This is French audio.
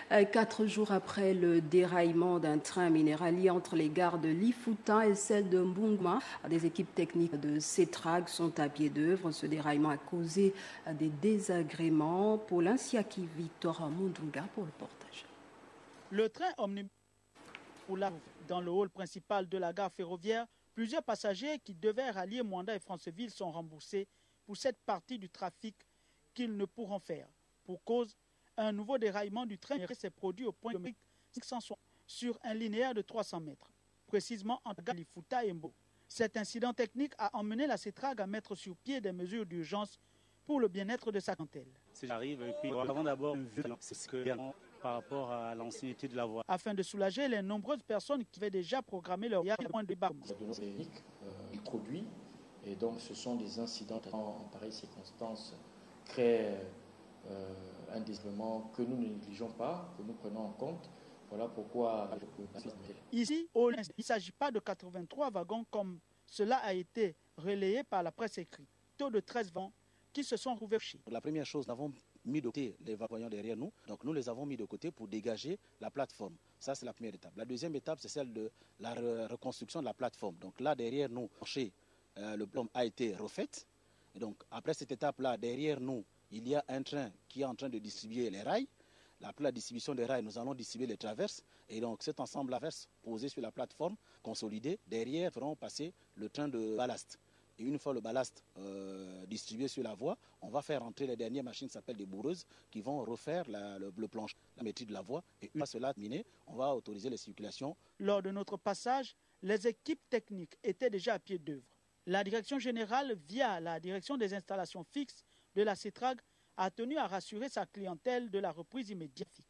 4 jours après le déraillement d'un train minéralier entre les gares de Lifouta et celle de Mbungma, des équipes techniques de CETRAG sont à pied d'œuvre. Ce déraillement a causé des désagréments. Paul Insiaki, Victor Mundunga pour le portage. Le train omnibus dans le hall principal de la gare ferroviaire, plusieurs passagers qui devaient rallier Mwanda et Franceville sont remboursés pour cette partie du trafic qu'ils ne pourront faire. Pour cause, un nouveau déraillement du train s'est produit au point de 560 sur un linéaire de 300 mètres, précisément entre Lifouta et Mbo. Cet incident technique a emmené la CETRAG à mettre sur pied des mesures d'urgence pour le bien-être de sa clientèle. J'arrive et puis avant d'abord par rapport à l'ancienneté de la voie. Afin de soulager les nombreuses personnes qui avaient déjà programmé leur point de débarquement. Il produit et donc ce sont des incidents en pareille circonstance créent un désagrément que nous ne négligeons pas, que nous prenons en compte. Voilà pourquoi. Ici, il ne s'agit pas de 83 wagons comme cela a été relayé par la presse écrite. Taux de 13 wagons qui se sont rouverts. La première chose, nous avons mis de côté les wagons derrière nous. Donc nous les avons mis de côté pour dégager la plateforme. Ça, c'est la première étape. La deuxième étape, c'est celle de la reconstruction de la plateforme. Donc là, derrière nous, le plan a été refait. Et donc après cette étape-là, derrière nous, il y a un train qui est en train de distribuer les rails. Après la distribution des rails, nous allons distribuer les traverses. Et donc cet ensemble de traverses posé sur la plateforme, consolidé, derrière feront passer le train de ballast. Et une fois le ballast distribué sur la voie, on va faire entrer les dernières machines qui s'appellent des bourreuses qui vont refaire le plancher, la maîtrise de la voie. Et une fois cela terminé, on va autoriser les circulations. Lors de notre passage, les équipes techniques étaient déjà à pied d'œuvre. La direction générale, via la direction des installations fixes de la CETRAG, a tenu à rassurer sa clientèle de la reprise immédiate.